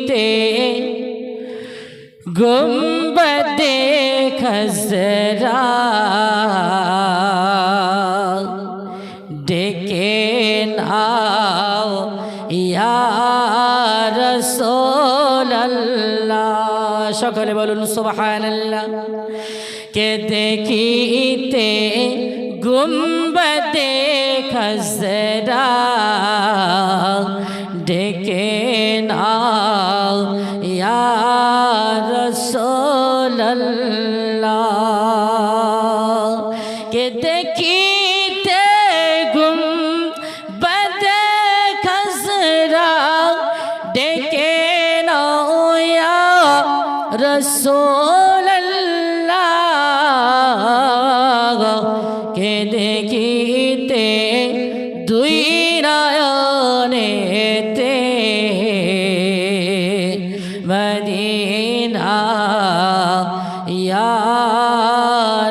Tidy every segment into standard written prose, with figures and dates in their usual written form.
ते गुंबदे खज़रा डेके नाओ या रसूल अल्लाह। सकले बोलुन सुबहानाल्लाह। के देखीते गुंबदे खज़रा डेके नाओ या रसूल अल्लाह। के देखीते गुंबदे खज़रा डेके नाओ या रसूल अल्लाह। के देखीते दुई नयनेते मदीना या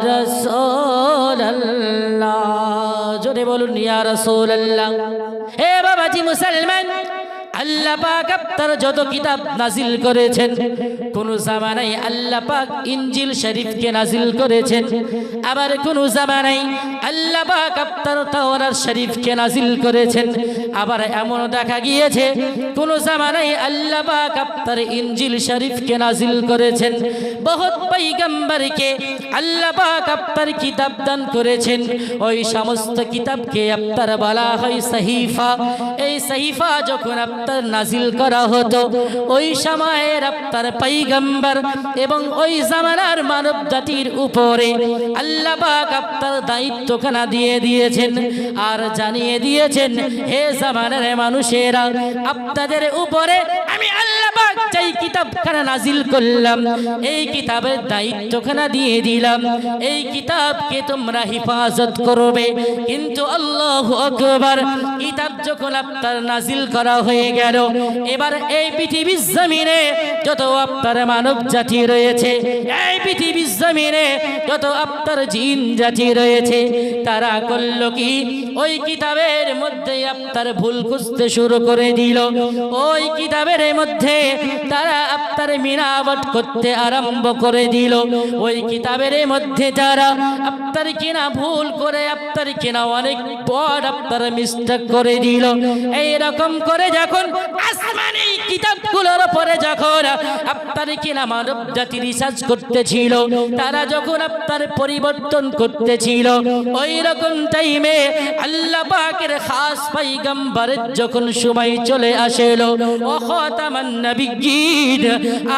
रसूल अल्लाह। जोरे बोलुन या रसूल अल्लाह। हे बाबाजी मुसलमान, আল্লাহ পাক আপনার যত কিতাব নাজিল করেছেন, কোন জামানায় আল্লাহ পাক ইনজিল শরীফকে নাজিল করেছেন, আবার কোন জামানায় আল্লাহ পাক আপনার তাওরাত শরীফকে নাজিল করেছেন। আবার এমন দেখা গিয়েছে কোন জামানায় আল্লাহ পাক আপনার ইনজিল শরীফকে নাজিল করেছেন। বহুত পয়গম্বরকে আল্লাহ পাক আপনার কিতাব দান করেছেন। ওই সমস্ত কিতাবকে আপনার বলা হয় সহিফা। এই সহিফা যখন নাজিল করা হতো, ওই সময়ের আপনার পয়গম্বর এবং ওই জামানার মানব জাতির উপরে আল্লাহ পাক আপনার দায়িত্বখানা দিয়ে দিয়েছেন আর জানিয়ে দিয়েছেন, হে জামানার মানুষেরা, আপনাদের উপরে আমি আল্লাহ পাক যেই কিতাবখানা নাজিল করলাম, এই কিতাবের দায়িত্বখানা দিয়ে দিলাম। এই কিতাবকে তোমরা হিফাজত করবে। কিন্তু আল্লাহু আকবার, কিতাব যখন আপনার নাজিল করা হয়ে গেল, এবার এই পৃথিবীর জমিনে যত আপনার মানব জাতি রয়েছে, এই পৃথিবীর জমিনে যত আপনার জিন জাতি রয়েছে, তারা করলো কি, ওই কিতাবের মধ্যে আপনার ভুল খুঁজতে শুরু করে দিল। ওই কিতাবের মধ্যে তারা আপনার মিলাবট করতে আরম্ভ করে দিল। ওই কিতাবের মধ্যে তারা আপনার কিনা ভুল করে আপনার কিনা অনেক বড় আপনার মিস্টেক করে দিল। এইরকম করে যখন আসমানি কিতাবগুলোর উপরে যখন আপনার কিনা মানব জাতি রিসার্চ করতেছিল, তারা যখন আপনার পরিবর্তন করতেছিল, ওই রকম টাইমে আল্লাহ পাকের খাস পয়গম্বরের যখন সময় চলে আসেল, ও খাতামান নবিয়্যিন,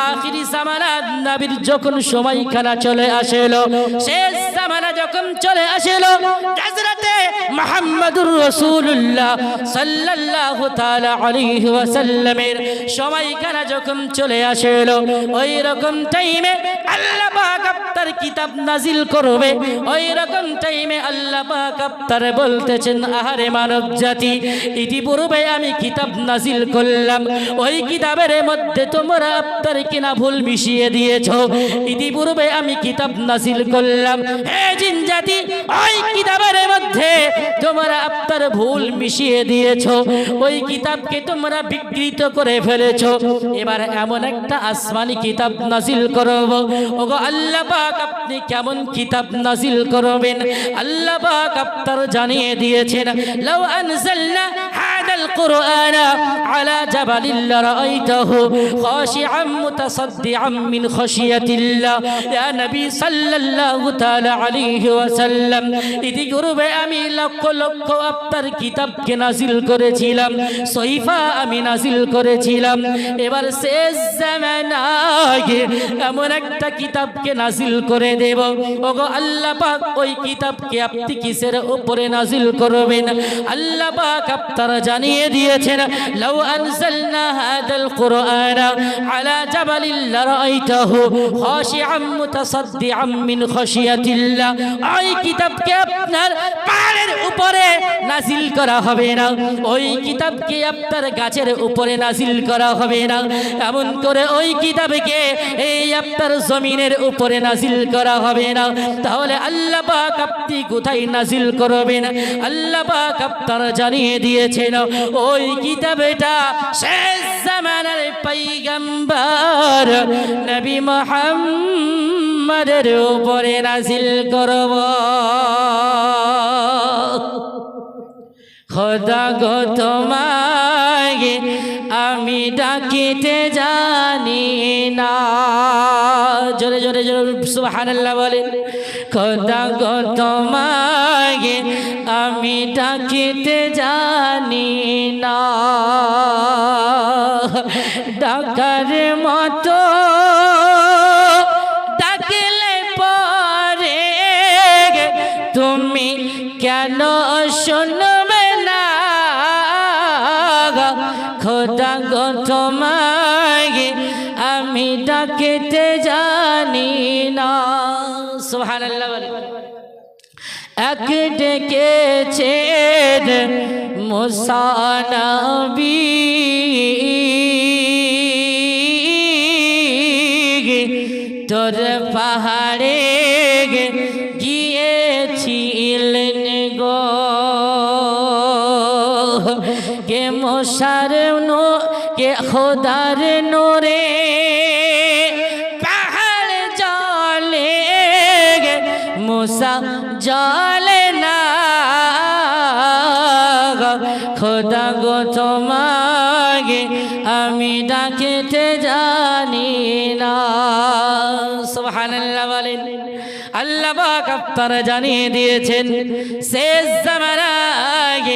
আখিরি জামানার নবীর যখন সময়খানা চলে আসেল, শেষ জামানা যখন চলে আসেল, হযরতে মুহাম্মদুর রাসূলুল্লাহ সাল্লাল্লাহু তাআলা আলাইহি ওয়াসাল্লামের সময়খানা যখন চলে আসেল, ওই রকম টাইমে আল্লাহ পাক আপনার কিতাব নাজিল করবে। ওই রকম টাইমে আল্লাহ পাক আপনার বলতেছেন, আহারে মানব জাতি, ইতিপূর্বে আমি কিতাব নাজিল করলাম, ওই কিতাবের মধ্যে তোমরা আপনার কিনা ভুল মিশিয়ে দিয়েছ। ইতিপূর্বে আমি কিতাব নাজিল করলাম, হে জিন জাতি, ওই কিতাবের মধ্যে তোমরা আপনার ভুল মিশিয়ে দিয়েছ। ওই কিতাবকে তোমরা বিকৃত করে ফেলেছ। এবার এমন একটা আসমানি কিতাব নাজিল করব। ওগো আল্লাহ পাক, আপনি কেমন কিতাব নাজিল করবেন? আল্লাহ পাক আপনার জানিয়ে দিয়েছেন, লাউ আনজালনা হাদাল কুরআনা আলা জাবালিল লারাআইতাহু খাশিআম মুতাসাদ্দিআম মিন খাশিয়াতিল্লাহ। ইয়া নবী সাল্লাল্লাহু তাআলা আলাইহি ওয়াসাল্লাম, ইতিপূর্বে আমি লক্ষ লক্ষ আপনার কিতাবকে নাজিল করেছিলাম, সহিফা আমি নাজিল করেছিলাম। এবার শেষ জামানায় এমন একটা কিতাবকে নাজিল করে দেব। ওগো আল্লাহ পাক, ওই কিতাবকে আপনি কিসের উপরে নাজিল করবেন? আল্লাহ পাক আপনারা জানিয়ে দিয়েছেন, লাউ আনজালনা হাদাল কুরআনা আলা জাবালিল লারাআইতাহু খাশিআম মুতাসাদ্দিআম মিন খাশিয়াতিল্লাহ। ওই কিতাবকে আপনার পাহাড়ের উপরে নাজিল করা হবে না, ওই কিতাবকে আপনার গাছের উপরে নাজিল করা হবে না, এমন করে ওই কিতাবকে এই আপনার জমিনের উপরে নাজিল করা হবে না। তাহলে আল্লাহ পাক আপনি কোথায় নাজিল করবেন? আল্লাহ পাক আপনারা জানিয়ে দিয়েছেন, ওই কিতাবটা শেষ জামানার পয়গম্বর পয়গম্বর নবী মুহাম্মাদের উপরে নাজিল করব। খোদা গো তোমাকে আমি ডাকিতে জানি না। জোরে জোরে জোরে সুবহানাল্লাহ বলেন। খোদা গো তোমাকে আমি ডাকিতে জানি না, ডাকার মতো ডাকলে পরে তুমি কেন শুনবে না। খোদা গো তোমাকে আমি ডাকিতে জানি না। সুবহানাল্লাহ বলেন। এক ডেকেছেন মুসা নবী, তোর পাহাড়ে গিয়েছিলেন গো। কে মশার নো কে খোদার নোরে পাহাড় জলে মুসা জলে না। খোদা গো তোমাকে আমি ডাকিতে জানি না। সুবহানাল্লাহ বলেন। আল্লাহ পাক আপনারা জানিয়ে দিয়েছেন শেষ জামানায়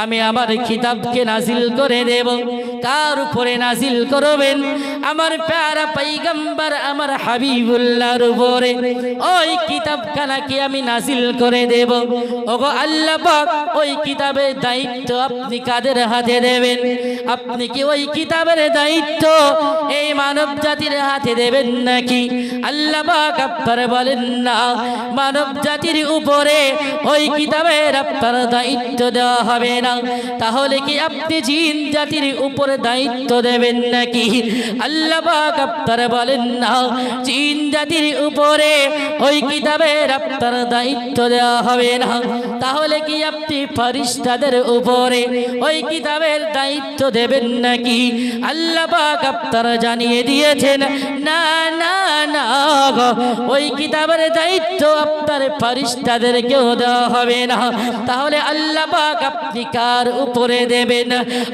আমি আমার কিতাবকে নাজিল করে দেব। কার উপরে নাজিল করবেন? আমার প্যারা পয়গম্বর আমার হাবিবুল্লাহর উপরে ওই কিতাবখানাকে আমি নাজিল করে দেব। ওগো আল্লাহ পাক ওই কিতাবের দায়িত্ব আপনি কাদের হাতে দেবেন? আপনি কি ওই কিতাবের দায়িত্ব এই মানব জাতির হাতে দেবেন নাকি? আল্লাহ পাক আপনারা বলেন না, মানব জাতির উপরে ওই কিতাবের আপনার দায়িত্ব দেওয়া হবে না। তাহলে কি আপনি জিন জাতির উপরে দায়িত্ব দেবেন নাকি? আল্লাহ পাক আপনারা বলেন না, জিন জাতির উপরে ওই কিতাবের আপনার দায়িত্ব দেওয়া হবে না। তাহলে কি আপনি ফেরেশতাদের উপরে ওই কিতাবের দায়িত্ব দেবেন নাকি? আল্লাহ পাক আপনারা জানিয়ে দিয়েছেন না না না, ওই কিতাবের দায়িত্ব আপনার ফেরেশতাদেরকেও দেওয়া হবে না। তাহলে আল্লাহ পাক আপনি কার উপরে দেবেন?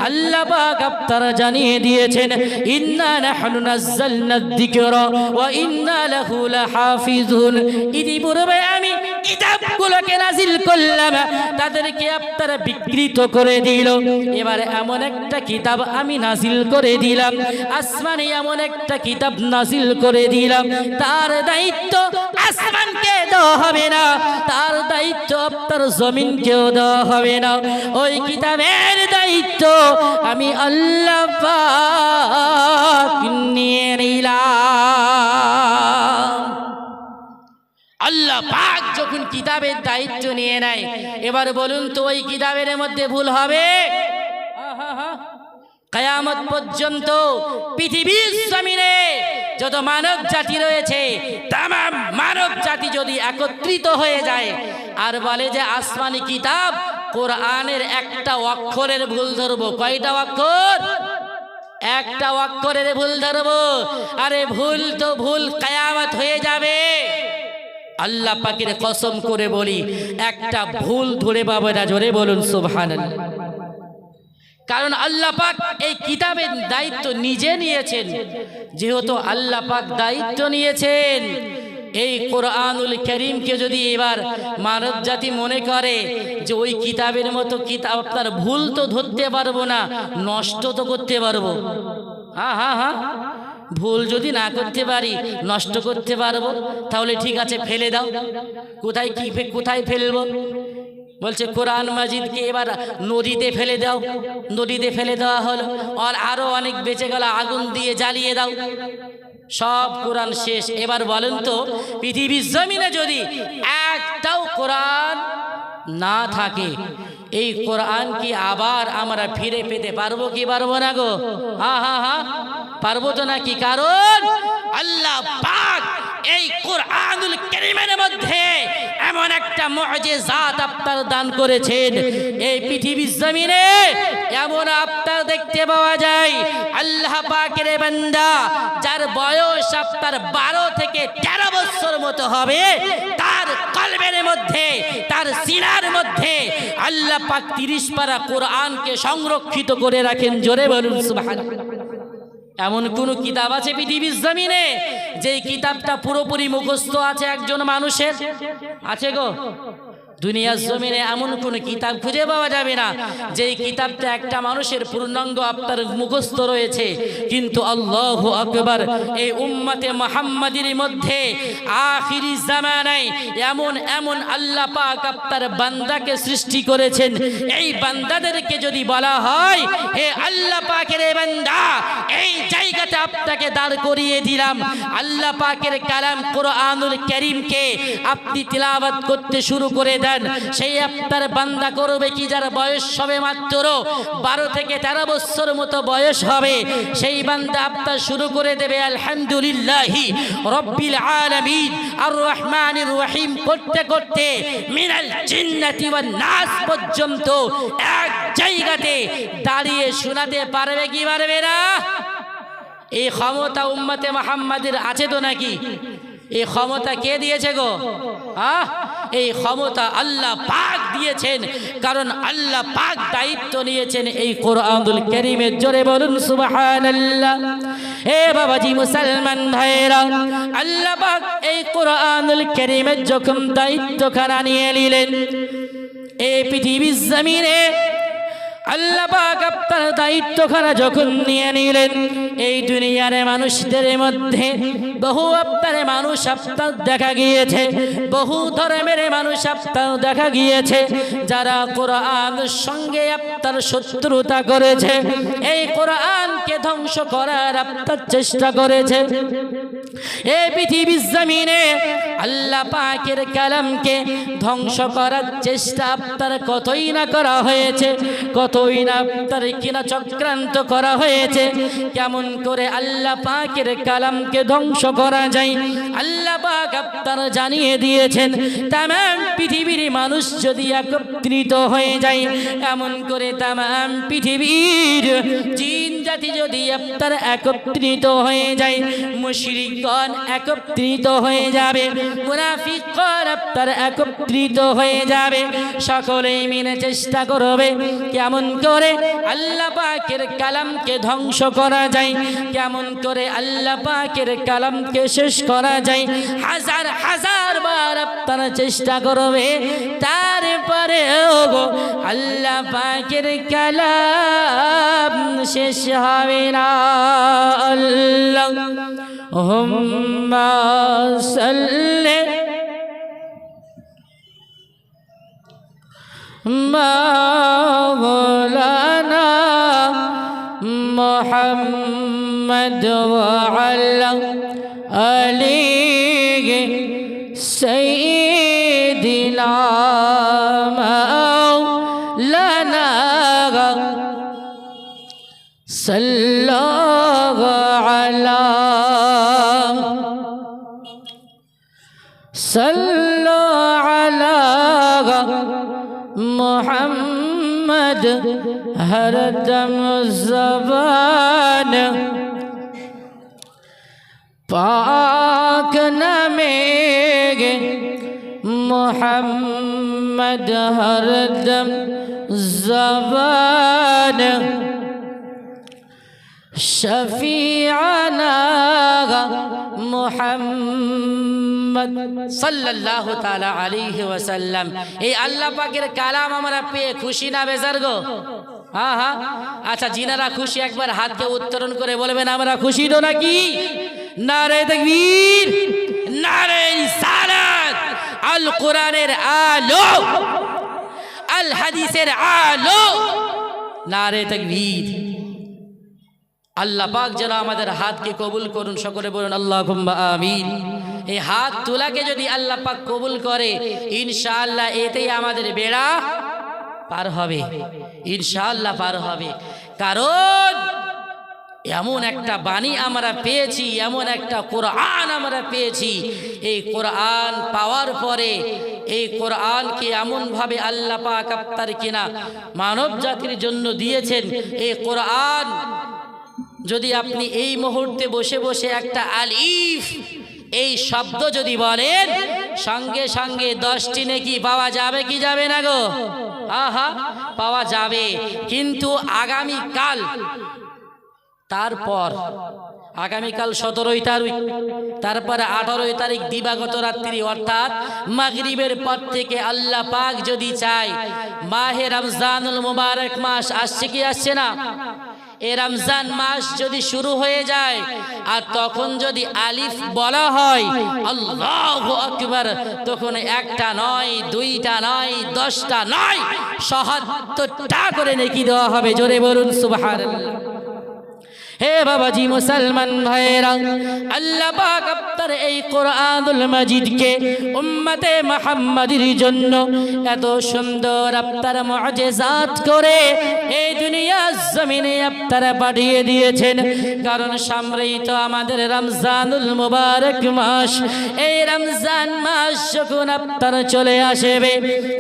আল্লাহ পাক আপনারা জানিয়ে দিয়েছেন ইন্না নাহনু নাযালনা যিকরা ওয়া ইন্না লাহু লাহাফিজুন। ইতিপূর্বে আমি কিতাবগুলোকে নাজিল করলাম, তাদেরকে আপনারা বিকৃত করে দিল। এবার এমন একটা কিতাব আমি নাজিল করে দিলাম, আসমানে এমন একটা কিতাব নাজিল করে দিলাম, তার দায়িত্ব আসমানকে দেওয়া হবে না, তার দায়িত্ব আপনার জমিনকেও দেওয়া হবে না। ওই কিতাবের দায়িত্ব আমি আল্লাহ পাক নিয়ে নিলাম। আল্লাহ পাক যখন কিতাবের দায়িত্ব নিয়ে নেয়, এবার বলুন তো ওই কিতাবের মধ্যে ভুল হবে? কিয়ামত পর্যন্ত পৃথিবীর জমিনে যত মানব জাতি রয়েছে তামাম মানব জাতি যদি একত্রিত হয়ে যায় আর বলে যে আসমানি কিতাব কোরআনের একটা অক্ষরের ভুল ধরবো, কয়টা অক্ষর? একটা অক্ষরের ভুল ধরবো, আরে ভুল তো ভুল, কিয়ামত হয়ে যাবে। আল্লাহ পাকের কসম করে বলি একটা ভুল ধরে পাবে না। জোরে বলুন সুবহানাল্লাহ। কারণ আল্লাহ পাক এই কিতাবের দায়িত্ব নিজে নিয়েছেন। যেহেতু আল্লাহ পাক দায়িত্ব নিয়েছেন, এই কোরআনুল কারীমকে যদি এবার মানব জাতি মনে করে যে ওই কিতাবের মতো কিতাব আপনার ভুল তো ধরতে পারবো না, নষ্ট তো করতে পারবো। হ্যাঁ হ্যাঁ হ্যাঁ, ভুল যদি না করতে পারি নষ্ট করতে পারবো, তাহলে ঠিক আছে ফেলে দাও। কোথায় কি কোথায় ফেলবো? বলছে কোরআন মাজিদকে এবার নদীতে ফেলে দাও। নদীতে ফেলে দেওয়া হলো, আর আরো অনেক বেঁচে গেল, আগুন দিয়ে জ্বালিয়ে দাও। সব কোরআন শেষ। এবার বলেন তো পৃথিবীর জমিনে যদি একটাও কোরআন না থাকে, এই কোরআন কি আবার আমরা ফিরে পেতে পারবো কি পারবো না গো? হ্যাঁ হ্যাঁ হ্যাঁ, পারবো তো নাকি? কারণ আল্লাহ পাক এই কুরআনুল কারীমের মধ্যে এমন একটা মুজিজাত আপনার দান করেছেন, এই পৃথিবীর জমিনে এমন আপনার দেখতে পাওয়া যায় আল্লাহ পাকের বান্দা যার বয়স আপনার 12 থেকে 13 বছর মতো হবে, তার কলবের মধ্যে তার সিনার মধ্যে আল্লাহ পাক 30 পারা কোরআনকে সংরক্ষিত করে রাখেন। জোরে বলুন সুবহানাল্লাহ। এমন কোন কিতাব আছে পৃথিবীর জমিনে যেই কিতাবটা পুরোপুরি মুখস্থ আছে একজন মানুষের? আছে গো? দুনিয়ার জমিনে এমন কোন কিতাব খুঁজে পাওয়া যাবে না যেই কিতাবটা একটা মানুষের পূর্ণাঙ্গ আপনার মুখস্থ রয়েছে। কিন্তু আল্লাহু আকবার, এই উম্মতে মুহাম্মাদির মধ্যে আখিরি জামানায় এমন এমন আল্লাহ পাক আপনার বান্দাকে সৃষ্টি করেছেন, এই বান্দাদেরকে যদি বলা হয় হে আল্লাহ পাকের বান্দা, এই জায়গাতে আপনাকে দাঁড় করিয়ে দিলাম, আল্লাহ পাকের কালাম কোরআনুল কারীমকে আপনি তিলাওয়াত করতে শুরু করে দেন, সেই আপনার বান্দা করবে কি? যার বয়স হবে মাত্র 12 থেকে 13 বছর মতো বয়স হবে, সেই বান্দা আপনার শুরু করে দেবে আলহামদুলিল্লাহি রাব্বিল আলামিন আর রহমানির রহিম করতে করতে মিনাল জিন্নাতি ওয়ান নাস পর্যন্ত এক জায়গাতে দাঁড়িয়ে শোনাতে পারবে কি পারবে না? এই ক্ষমতা উম্মতে মুহাম্মাদের আছে তো নাকি? এই ক্ষমতা কে দিয়েছে গো? এই ক্ষমতা আল্লাহ পাক দিয়েছেন, কারণ আল্লাহ পাক দায়িত্ব নিয়েছেন এই কোরআনুল কারীমের। জোরে বলুন সুবহানাল্লাহ। এ বাবাজি মুসলমান ভাইরা, আল্লাহ পাক এই কোরআনুল কারীমের যখন দায়িত্বখানা নিয়ে নিলেন, এই পৃথিবীর জমিনে আল্লাহ পাক আপনার দায়িত্বখানা যখন নিয়ে নিলেন, এই দুনিয়ার মানুষদের মধ্যে বহু আপনার মানুষ আপনার দেখা গিয়েছে, বহু ধর্মের মানুষ আপনার দেখা গিয়েছে, যারা কোরআনের সঙ্গে আপনার শত্রুতা করেছে, এই কোরআনকে ধ্বংস করার আপনার চেষ্টা করেছে। এই পৃথিবীর জমিনে আল্লাহ পাকের কালামকে ধ্বংস করার চেষ্টা আপনার কতই না করা হয়েছে, কতই না আপনার কিনা চক্রান্ত করা হয়েছে। কেমন করে আল্লাহ পাকের কালামকে ধ্বংস করা যায় আল্লাহ পাক আপনার জানিয়ে দিয়েছেন। তামাম পৃথিবীর মানুষ যদি একত্রিত হয়ে যায়, এমন করে তামাম পৃথিবীর জিন জাতি যদি আপনার একত্রিত হয়ে যায়, মুশরিকগণ একত্রিত হয়ে যাবে, মুনাফিকগণ আপনার একত্রিত হয়ে যাবে, সকলেই মিলে চেষ্টা করবে কেমন করে আল্লাহ পাকের কালামকে ধ্বংস করা যায়, কেমন করে আল্লাহ পাকের কালামকে শেষ করা যায়। হাজার হাজার বার আপনারা চেষ্টা করবে, তারপরে আল্লাহ পাকের কালাম শেষ হবে না। আল্লাহুম্মা সাল্লি মাওলানা মুহাম্মদ ওয়া আলা আলিহি সাইয়্যিদিনা মাওলানা সাল্লাল্লাহু আলা সাল্লাল্লাহু আলা মুহাম্মদ হরদম জবান পাক নামে মুহাম্মদ হরদম জবান শফিআনা মুহাম্মদ সাল্লাল্লাহু তাআলা আলাইহি ওয়াসাল্লাম। এই আল্লাহ পাকের কালাম আমরা পেয়ে খুশি না বেজার গো? হ্যাঁ হ্যাঁ, আচ্ছা যিনারা খুশি একবার হাতকে উত্তোলন করে বলবেন আমরা খুশি তো নাকি? নারে তাকবীর, নারে রিসালাত। আল কোরআনের আলো, আল হাদিসের আলো, নারে তাকবীর। আল্লাহ পাক যেন আমাদের হাতকে কবুল করুন, সকলে বলুন আল্লাহুম্মা আমিন। এই হাত তোলাকে যদি আল্লাহ পাক কবুল করে, ইনশাআল্লাহ এতেই আমাদের বেড়া পার হবে, ইনশাআল্লাহ পার হবে। কারণ এমন একটা বাণী আমরা পেয়েছি, এমন একটা কোরআন আমরা পেয়েছি। এই কোরআন পাওয়ার পরে এই কোরআনকে এমনভাবে আল্লাহ পাক আপনার কিনা মানব জাতির জন্য দিয়েছেন। এই কোরআন যদি আপনি এই মুহূর্তে বসে বসে একটা আলিফ এই শব্দ যদি বলেন, সঙ্গে সঙ্গে 10টি নেকি পাওয়া যাবে কি যাবে না গো? আহা, পাওয়া যাবে। কিন্তু আগামীকাল, তারপর আগামীকাল 17 তারিখ, তারপরে 18 তারিখ দিবাগত রাত্রি, অর্থাৎ মাগরিবের পর থেকে আল্লাহ পাক যদি চায়, মাহে রমজানুল মুবারক মাস আসছে কি আসছে না? এই রমজান মাস যদি শুরু হয়ে যায় আর তখন যদি আলিফ বলা হয় আল্লাহু আকবার, তখন একটা নয়, দুইটা নয়, 10টা নয়, ৭৭টা করে নেকি দেওয়া হবে। জোরে বলুন সুবহানাল্লাহ। হে বাবাজি মুসলমান ভাইরা, আল্লাহ পাক আপনার এই কোরআনুল মাজিদকে উম্মতে মুহাম্মাদির জন্য এত সুন্দর আপনার মুআজিজাত করে এই দুনিয়ার জমিনে আপনারা পাঠিয়ে দিয়েছেন। কারণ সামনেই তো আমাদের রমজানুল মুবারক মাস। এই রমজান মাস যখন আপনার চলে আসবে,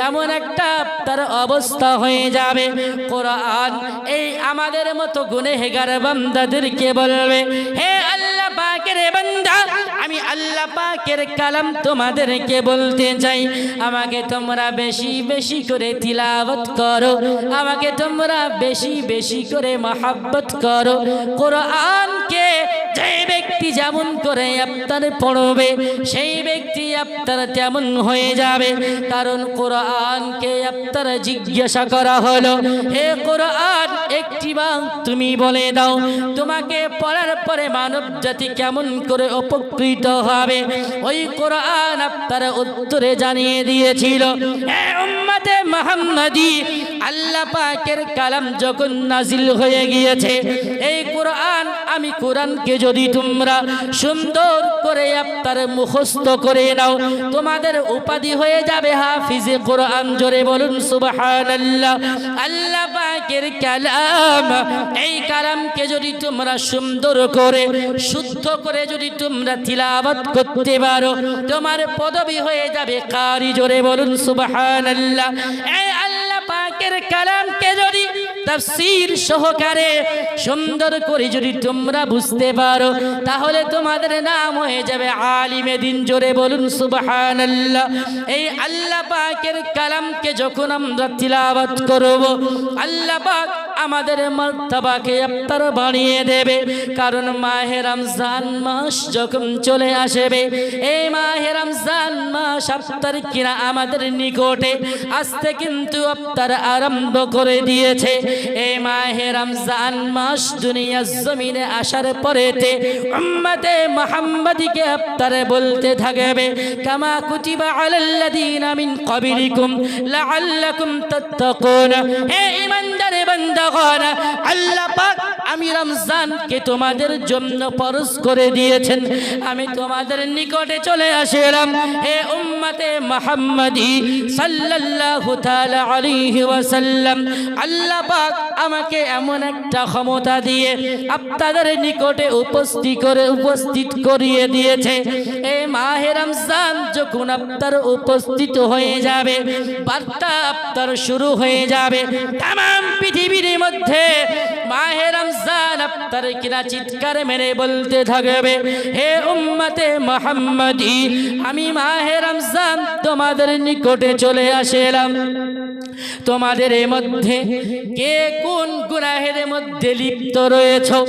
এমন একটা আপনার অবস্থা হয়ে যাবে, কোরআন এই আমাদের মতো গুনাহগার বান্দা কে বলবে, হে আল্লাহ পাকের বান্দা, আমি আল্লাহ পাকের কালাম তোমাদেরকে বলতে চাই, আমাকে তোমরা বেশি বেশি করে তিলাওয়াত করো, আমাকে তোমরা বেশি বেশি করে মহব্বত করো। কোরআনকে যে ব্যক্তি যেমন করে আপনার পড়বে, সেই ব্যক্তি আপনার তেমন হয়ে যাবে। কারণ কোরআনকে আপনার জিজ্ঞাসা করা হলো, হে কোরআন, একটিবার তুমি বলে দাও, তোমাকে পড়ার পরে মানব জাতি কেমন করে উপকৃত হবে? ওই কোরআন আপনার উত্তরে জানিয়ে দিয়েছিল, হে উম্মতে মুহাম্মাদি, আল্লাহ পাকের কালাম যখন নাজিল হয়ে গিয়েছে, এই কোরআন, আমি কোরআনকে যদি তোমরা সুন্দর করে আপনার মুখস্থ করে নাও, তোমাদের উপাধি হয়ে যাবে হাফিজে কোরআন। জোরে বলুন সুবহানাল্লাহ। আল্লাহ পাকের কালাম, এই কালামকে যদি তোমরা সুন্দর করে শুদ্ধ করে যদি তোমরা তিলাওয়াত করতে পারো, তোমার পদবী হয়ে যাবে কারি। জোরে বলুন সুবহানাল্লাহ। এই আল্লাহ পাকের কালামকে যদি তাফসীর সহকারে সুন্দর করে যদি তোমরা বুঝতে পারো, তাহলে তোমাদের নাম হয়ে যাবে আলিমে দিন। জোরে বলুন সুবহানাল্লাহ। এই আল্লাহ পাকের কালামকে যখন আমরা তিলাওয়াত করব, আল্লাহ পাক আমাদের মারতাবাকে আপনার বাড়িয়ে দেবে। কারণ মাহে রমজান মাস যখন চলে আসবে, এই মাহে রমজান মাস আপনার কিনা আমাদের নিকটে আসতে কিন্তু আপনার আরম্ভ করে দিয়েছে। এই মাহে রমজান মাস দুনিয়ার জমিনে আসার পরেতে উম্মতে মুহাম্মাদিকে আপনারা বলতে থাকবে, কামা কুতিবা আলাল্লাযীনা মিন ক্বাবলিকুম লাআল্লাকুম তাত্তাকুন। হে ঈমানদার বান্দাগণ, আল্লাহ পাক আমি রমজানকে তোমাদের জন্য ফরজ করে দিয়েছেন, আমি তোমাদের নিকটে চলে আসলাম। হে উম্মতে মুহাম্মাদি সাল্লাল্লাহু তাআলা আলাইহি ওয়াসাল্লাম, আল্লাহ পাক আমাকে এমন একটা ক্ষমতা দিয়ে আপনাদের নিকটে উপস্থিত করিয়ে দিয়েছে। এই মাহে রমজান যখন আপনার উপস্থিত হয়ে যাবে, বার্তা আপনার শুরু হয়ে যাবে, তামাম পৃথিবীর মধ্যে মাহে রমজান আপনার কিনা চিৎকার মেরে বলতে থাকবে, হে উম্মতে মুহাম্মাদি, আমি মাহে রমজান তোমাদের নিকটে চলে আসলাম। তোমাদের মধ্যে কে কোন গুনাহের মধ্যে লিপ্ত রয়েছে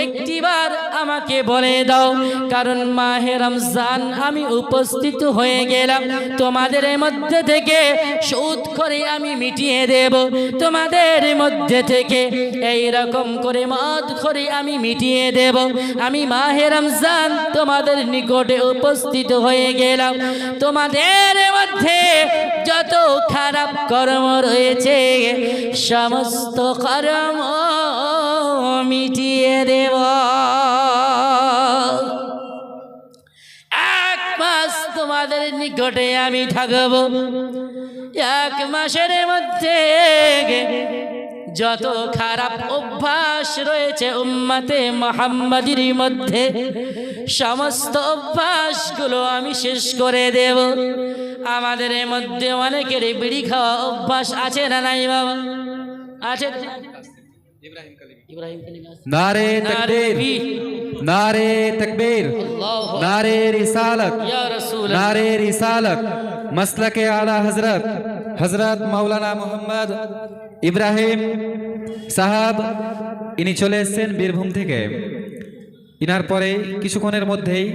একটিবার আমাকে বলে দাও। কারণ মাহে রমজান আমি উপস্থিত হয়ে গেলাম, তোমাদের মধ্যে থেকে সুদখোরি আমি মিটিয়ে দেব, তোমাদের মধ্যে থেকে এই রকম করে মদখোরি আমি মিটিয়ে দেব। আমি মাহে রমজান তোমাদের নিকটে উপস্থিত হয়ে গেলাম, তোমাদের মধ্যে যত খারাপ কর্ম রয়েছে সমস্ত কর্ম মিটিয়ে দেব। এক মাস তোমাদের নিকটে আমি থাকব, এক মাসের মধ্যে যত খারাপ অভ্যাস রয়েছে উম্মতে মুহাম্মাদির মধ্যে সমস্ত অভ্যাসগুলো আমি শেষ করে দেব। আমাদের মধ্যে অনেকের বিড়ি খাওয়া অভ্যাস আছে না নাই বাবা? আছে। नारे तकबीर, नारे तकबीर, नारे रिसालत, नारे रिसालत, मसलक आला हजरत हजरत मौलाना मोहम्मद इब्राहिम साहब इनी चले एसेছেন বীরভূম থেকে। ইনার পরে কিছুক্ষণের মধ্যেই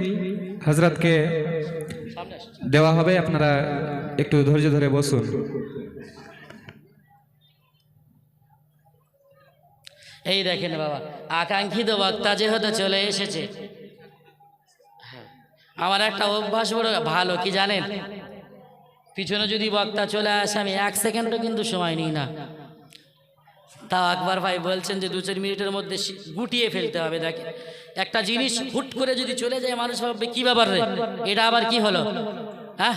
হযরতকে দেওয়া হবে, আপনারা একটু ধৈর্য ধরে বসুন। এই দেখেন বাবা, আকাঙ্ক্ষিত বক্তা যেহেতু চলে এসেছে, আমার একটা অভ্যাস বড় ভালো কি জানেন, পিছনে যদি বক্তা চলে আসে আমি 1 সেকেন্ডও কিন্তু সময় নিই না। তাও আকবর ভাই বলছেন যে 2-4 মিনিটের মধ্যে গুটিয়ে ফেলতে হবে। দেখেন একটা জিনিস হুট করে যদি চলে যায় মানুষ ভাববে কি ব্যাপার রে, এটা আবার কি হলো, হ্যাঁ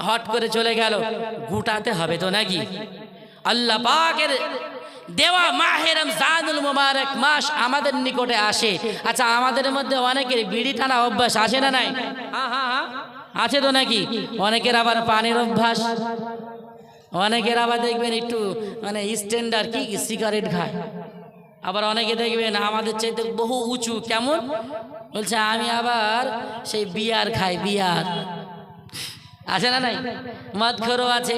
হট করে চলে গেল, গুটাতে হবে তো নাকি? আল্লাহ পাকের দেওয়া মাহে রমজানুল মুবারক মাস আমাদের নিকটে আসে। আচ্ছা, আমাদের মধ্যে অনেকের বিড়ি টানা অভ্যাস আছে না নাই? হ্যাঁ আছে তো নাকি? অনেকের আবার পানির অভ্যাস, অনেকের আবার দেখবেন একটু মানে স্ট্যান্ডার্ড কি সিগারেট খায়, আবার অনেকে দেখবেন আমাদের চাইতে বহু উঁচু, কেমন বলছে আমি আবার সেই বিয়ার খাই, বিয়ার আছে না নাই? মদখোরও আছে,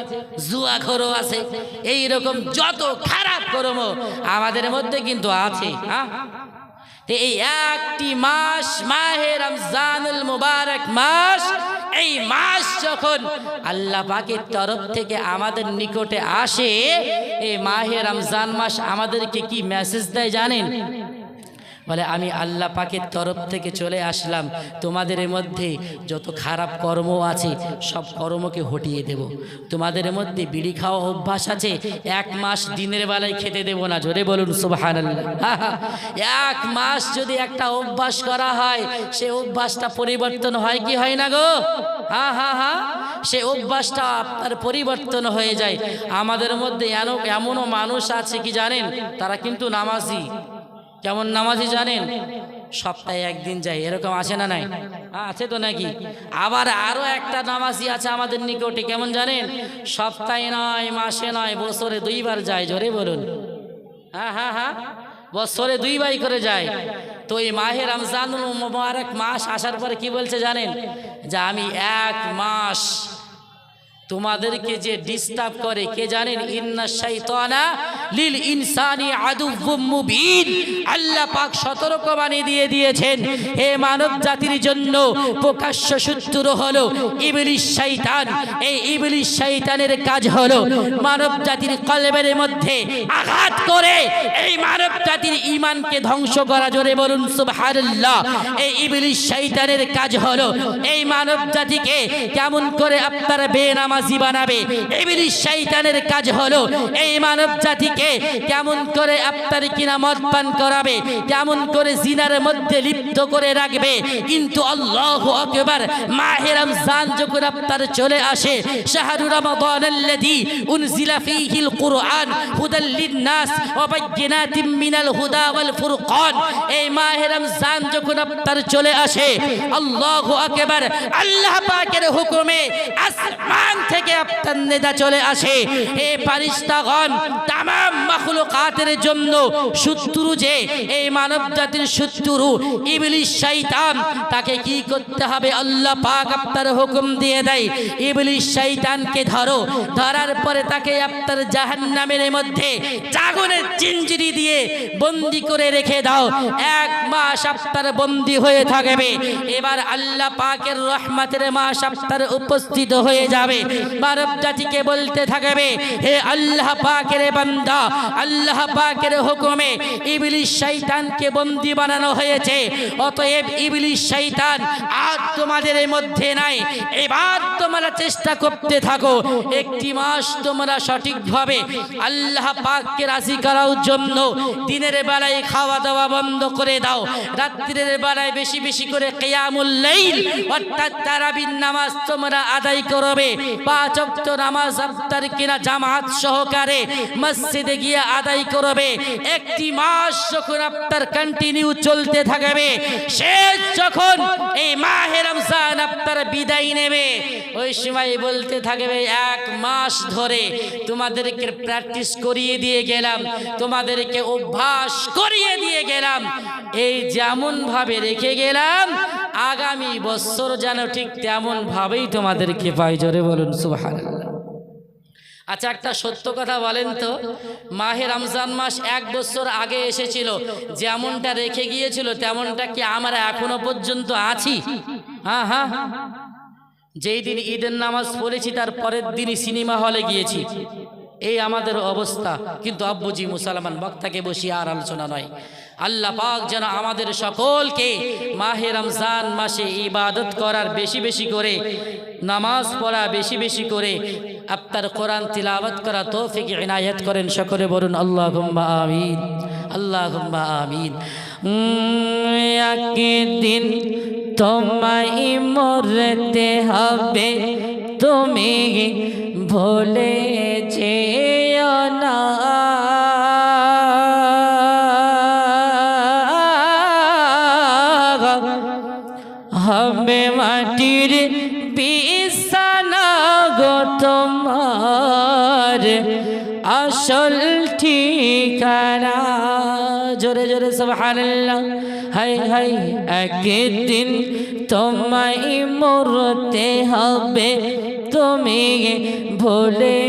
জুয়াখোরও আছে, এইরকম যত খারাপ কর্ম আমাদের মধ্যে কিন্তু আছে। হ্যাঁ, এই একটি মাস মাহে রমজানুল মুবারক মাস, এই মাস যখন আল্লাহ পাকের তরফ থেকে আমাদের নিকটে আসে, এই মাহে রমজান মাস আমাদেরকে কি মেসেজ দেয় জানেন? বলে আমি আল্লাহ পাকের তরফ থেকে চলে আসলাম, তোমাদের মধ্যে যত খারাপ কর্ম আছে সব কর্মকে হটিয়ে দেব। তোমাদের মধ্যে বিড়ি খাওয়া অভ্যাস আছে, 1 মাস দিনের বেলায় খেতে দেব না। জোরে বলুন সুবহানাল্লাহ। 1 মাস যদি একটা অভ্যাস করা হয়, সে অভ্যাসটা পরিবর্তন হয় কি হয় না গো? হ্যাঁ, সে অভ্যাসটা আপনার পরিবর্তন হয়ে যায়। আমাদের মধ্যে এমনও মানুষ আছে কি জানেন, তারা কিন্তু নামাজি। কেমন নামাজি জানেন? সপ্তাহে 1 দিন যায়, এরকম আছে না নাই? আছে তো নাকি? আবার আরো একটা নামাজি আছে আমাদের নিকটে, কেমন জানেন? সপ্তাহে নয়, মাসে নয়, বছরে 2 বার যায়। জোরে বলুন। হ্যাঁ, বছরে 2 বার করে যায়। তো এই মাহে রমজানুল মুবারক মাস আসার পরে কি বলছে জানেন? যে আমি 1 মাস তোমাদেরকে যে ডিস্টার্ব করে কে জানেন? ইন্না শাইতানা লিল ইনসানি আদুউম মুবিন। আল্লাহ পাক সতর্ক বানিয়ে দিয়েছেন, হে মানব জাতির জন্য প্রকাশ্য শত্রু হলো ইবলিস শয়তান। এই ইবলিস শয়তানের কাজ হলো মানব জাতির কলবের মধ্যে আঘাত করে এই মানব জাতির ঈমানকে ধ্বংস করা। জোরে বলুন সুবহানাল্লাহ। এই ইবলিস শয়তানের কাজ হলো এই মানব জাতিকে কেমন করে আপনারা বেনামাজি বানাবে। ইবলিস শয়তানের কাজ হলো এই মানব জাতিকে কেমন করে আপনার কিনা মদ পান করাবে, কেমন করে জিনার মধ্যে লিপ্ত করে রাখবে। কিন্তু আল্লাহু আকবার, মাহে রমজান যখন আপনার চলে আসে, শাহরু রমাদানাল্লাযী উনজিলা ফীহিল কুরআন হুদাল লিন-নাস ওয়া বায়্যিনাতিম মিনাল হুদা ওয়াল ফুরকান, এই মাহে রমজান যখন আপনার চলে আসে, আল্লাহু আকবার, আল্লাহ পাকের হুকুমে আসমান থেকে আপনার নেদা চলে আসে। হে ফারিস্তাগণ, তামাম মাখলুকাতের জন্য শত্রু যে এই মানব জাতির শত্রু ইবলিস শয়তান, তাকে কি করতে হবে? আল্লাহ পাক আপনার হুকুম দিয়ে দেয়, ইবলিস শয়তানকে ধরো। ধরার পরে তাকে আপনার জাহান্নামের মধ্যে আগুনের জিঞ্জিরি দিয়ে বন্দি করে রেখে দাও। 1 মাস আপনার বন্দি হয়ে থাকবে। এবার আল্লাহ পাকের রহমতের মাস আপনার উপস্থিত হয়ে যাবে। মানব জাতিকে বলতে থাকবে, হে আল্লাহ পাকের বান্দা, আল্লাহ পাকের হুকুমে ইবলিস শয়তানকে বন্দি বানানো হয়েছে, অতএব ইবলিস শয়তান আর তোমাদের মধ্যে নাই। এবার তোমরা চেষ্টা করতে থাকো, 1 মাস তোমরা সঠিকভাবে আল্লাহ পাককে রাজি করার জন্য দিনের বেলায় খাওয়া দাওয়া বন্ধ করে দাও, রাত্রির বেলায় বেশি বেশি করে কিয়ামুল লাইল অর্থাৎ তারাবির নামাজ তোমরা আদায় করবে। 5 ওয়াক্ত নামাজ আপনার কিনা জামাত সহকারে মসজিদে গিয়ে আদায় করবে, একটি মাস যখন আপনার কন্টিনিউ চলতে থাকবে, শেষ যখন এই মাহে রমজান আপনার বিদায় নেবে, ওই সময় বলতে থাকবে 1 মাস ধরে তোমাদেরকে প্র্যাকটিস করিয়ে দিয়ে গেলাম, তোমাদেরকে অভ্যাস করিয়ে দিয়ে গেলাম, এই যেমন ভাবে রেখে গেলাম আগামী বছর যেন ঠিক তেমন ভাবেই তোমাদেরকে পাই। জোরে বলুন সুবহানাল্লাহ। আচ্ছা, একটা সত্য কথা বলেন তো, মাহে রমজান মাস 1 বছর আগে এসেছিল, যেমনটা রেখে গিয়েছিল তেমনটা কি আমরা এখনো পর্যন্ত আছি? হ্যাঁ হ্যাঁ, যেই দিন ঈদের নামাজ পড়েছি তার পরের দিনই সিনেমা হলে গিয়েছি, এই আমাদের অবস্থা। কিন্তু আব্বুজি মুসলমান বক্তাকে বসিয়ে আর আলোচনা নয়। আল্লাহ পাক যেন আমাদের সকলকে মাহে রমজান মাসে ইবাদত করার বেশি বেশি করে, নামাজ পড়া বেশি বেশি করে, আপনার কোরআন তিলাওয়াত করা তৌফিক ইনায়াত করেন। সকলে বলুন আল্লাহুম্মা আমিন, আল্লাহুম্মা আমিন। একদিন তোমায় মরতে হবে, তুমি ভুলে যেও না, হবে মাটির বিছানা গো তোমার আসল ঠিকানা। জোরে জোরে সুবহানাল্লাহ। হাই হাই, একদিন তোমায় মরতে হবে, তুমি ভুলে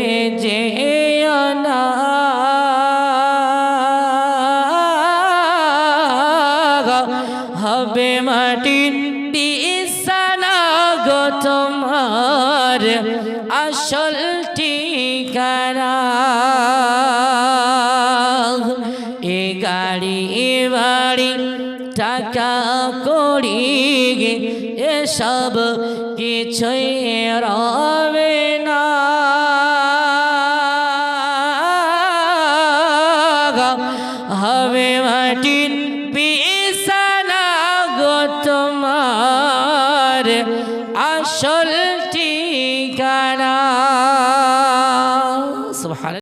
যেও না, হবে মাটির বিছানা গো তোমার আসল ঠিকানা। এ গাড়ি বাড়ি টাকা কড়ি এসব কিছুই রবে না, হবে মাটির বিছানা গো তোমার আসল ঠিকানা।